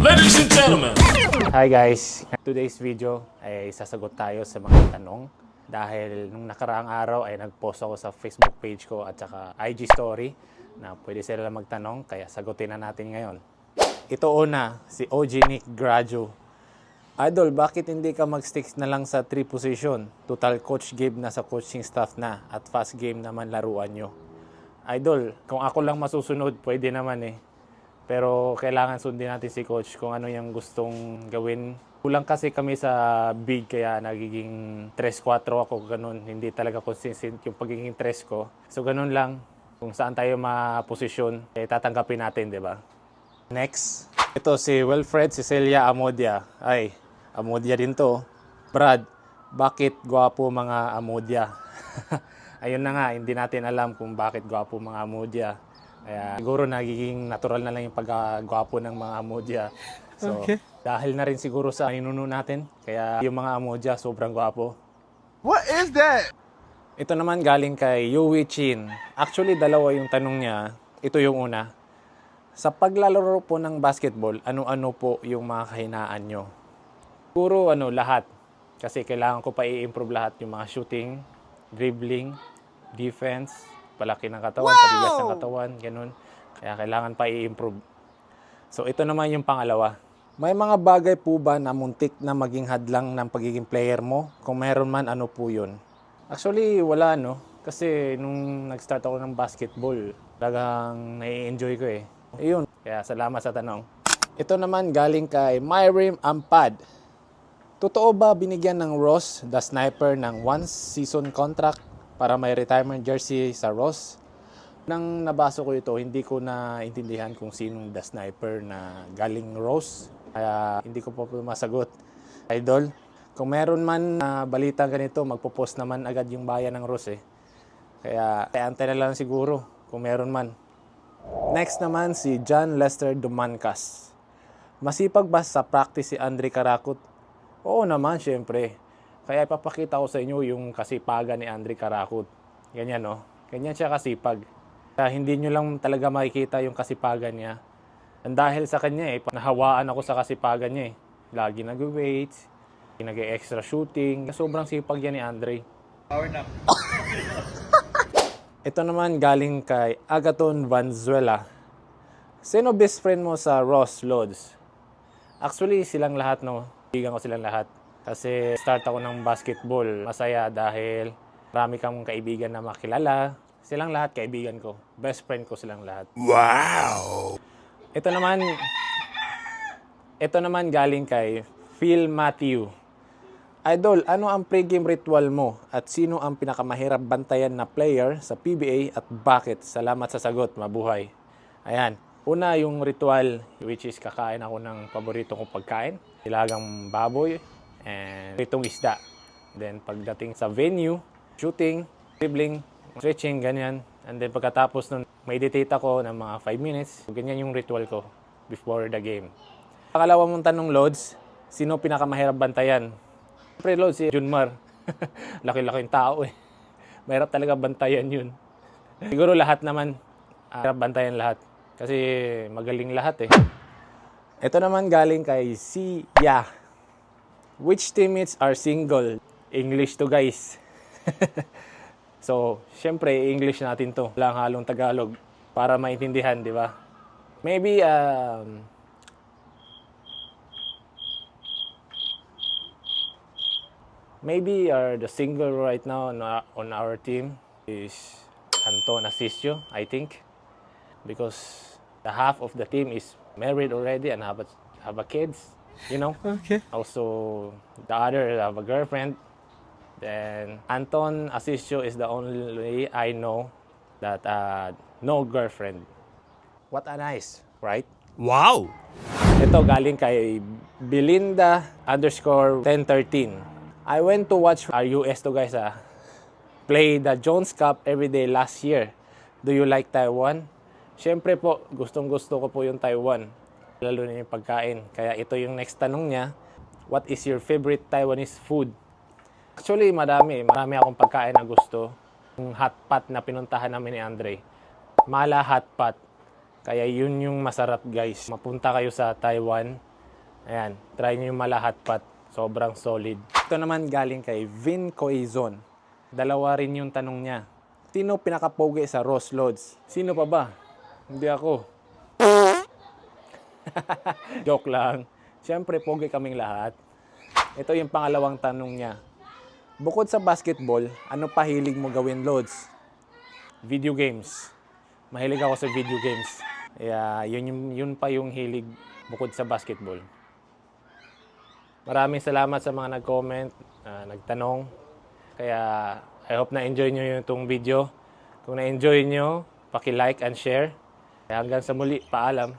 Ladies and gentlemen. Hi guys! Today's video ay sasagot tayo sa mga tanong dahil nung nakaraang araw ay nag-post ako sa Facebook page ko at saka IG story na pwede sila magtanong kaya sagutin na natin ngayon. Ito una, si OG Nick Grajo. Idol, bakit hindi ka mag-stick na lang sa 3 position? Total coach Gabe na sa coaching staff na at fast game naman laruan nyo. Idol, kung ako lang masusunod, pwede naman eh. Pero kailangan sundin natin si coach kung ano yung gustong gawin. Kulang kasi kami sa big kaya nagiging 3-4 ako ganun. Hindi talaga consistent yung pagiging 3 ko. So ganun lang. Kung saan tayo ma-posisyon, eh, tatanggapin natin, di ba? Next. Ito si Wilfred Cecilia Amodia. Ay, Amodia din to. Brad, bakit gwapo mga Amodia? Ayun na nga, hindi natin alam kung bakit gwapo mga Amodia. Kaya siguro nagiging natural na lang yung pagkagwapo ng mga Amodia. So, okay. Dahil na rin siguro sa ninuno natin, kaya yung mga Amodia sobrang gwapo. What is that? Ito naman galing kay Yui Chin. Actually, dalawa yung tanong niya. Ito yung una. Sa paglalaro po ng basketball, ano-ano po yung mga kahinaan nyo? Siguro lahat. Kasi kailangan ko pa i-improve lahat yung mga shooting, dribbling, defense, palaki ng katawan, pabigas ng katawan, ganun. Kaya kailangan pa i-improve. So ito naman yung pangalawa. May mga bagay po ba na muntik na maging hadlang ng pagiging player mo? Kung meron man, ano po yun? Actually, wala no. Kasi nung nag-start ako ng basketball, talagang nai-enjoy ko eh. Ayun. Kaya salamat sa tanong. Ito naman galing kay Myrim Ampad. Totoo ba binigyan ng Ross, the sniper, ng 1-season contract para may retirement jersey sa Ross? Nang nabasa ko ito, hindi ko na intindihan kung sinong the sniper na galing Ross. Kaya hindi ko pa masagot. Idol, kung meron man na balita ganito, magpo-post naman agad yung bayan ng Ross eh. Kaya antay na lang siguro kung meron man. Next naman si John Lester Dumancas. Masipag ba sa practice si Andre Karakot? Oo naman, syempre. Kaya ipapakita ko sa inyo yung kasipagan ni Andre Karakot. Ganyan, no? Ganyan siya kasipag. Kaya hindi nyo lang talaga makikita yung kasipagan niya. And dahil sa kanya, nahawaan ako sa kasipagan niya. Lagi nag-weights, nag-extra shooting. Sobrang sipag yan ni Andre. Power nap. Ito naman galing kay Agaton Vanzuela. Sino best friend mo sa Ross Lodz? Actually, silang lahat, no? Bigan ko silang lahat. Kasi start ako ng basketball. Masaya dahil marami kang kaibigan na makilala. Silang lahat kaibigan ko. Best friend ko silang lahat. Wow! Ito naman galing kay Phil Matthew. Idol, ano ang pregame ritual mo? At sino ang pinakamahirap bantayan na player sa PBA at bakit? Salamat sa sagot. Mabuhay. Ayan. Una yung ritual, which is kakain ako ng paborito kong pagkain. Nilagang baboy and pritong isda. Then pagdating sa venue, shooting, dribbling, stretching, ganyan. And then pagkatapos nun, meditate ako ng mga 5 minutes. Ganyan yung ritual ko before the game. Pakalawa mong tanong, Lods, sino pinakamahirap bantayan? Siyempre, Lods, si Junmar. Laki-laking tao eh. Mahirap talaga bantayan yun. Siguro lahat naman, mahirap bantayan lahat. Kasi magaling lahat eh. Ito naman galing kay Siya. Which teammates are single? English to guys. So, syempre, English natin to. Walang halong Tagalog para maintindihan, di ba? Maybe, the single right now on our team is Anton Asisio, I think. Because the half of the team is married already and have a kids, you know. Okay. Also, the other have a girlfriend. Then Anton Asisio is the only I know that no girlfriend. What a nice, right? Wow! Ito galing kay Belinda _1013. I went to watch our US to guys play the Jones Cup every day last year. Do you like Taiwan? Siyempre po, gustong-gusto ko po yung Taiwan. Lalo na yung pagkain. Kaya ito yung next tanong niya. What is your favorite Taiwanese food? Actually, marami. Marami akong pagkain na gusto. Yung hot pot na pinuntahan namin ni Andre. Mala hot pot. Kaya yun yung masarap guys. Mapunta kayo sa Taiwan. Ayan, try nyo yung malahat pat. Sobrang solid. Ito naman galing kay Vin Coizon. Dalawa rin yung tanong niya. Sino pinakapogi sa Ross Loads? Sino pa ba? Hindi ako. Joke lang. Siyempre, pogi kaming lahat. Ito yung pangalawang tanong niya. Bukod sa basketball, ano pa hilig mo gawin, Loads? Video games. Mahilig ako sa video games. Kaya yun pa yung hilig bukod sa basketball. Maraming salamat sa mga nag-comment, nagtanong. Kaya I hope na-enjoy nyo yung itong video. Kung na-enjoy nyo, paki-like and share. Kaya hanggang sa muli, paalam.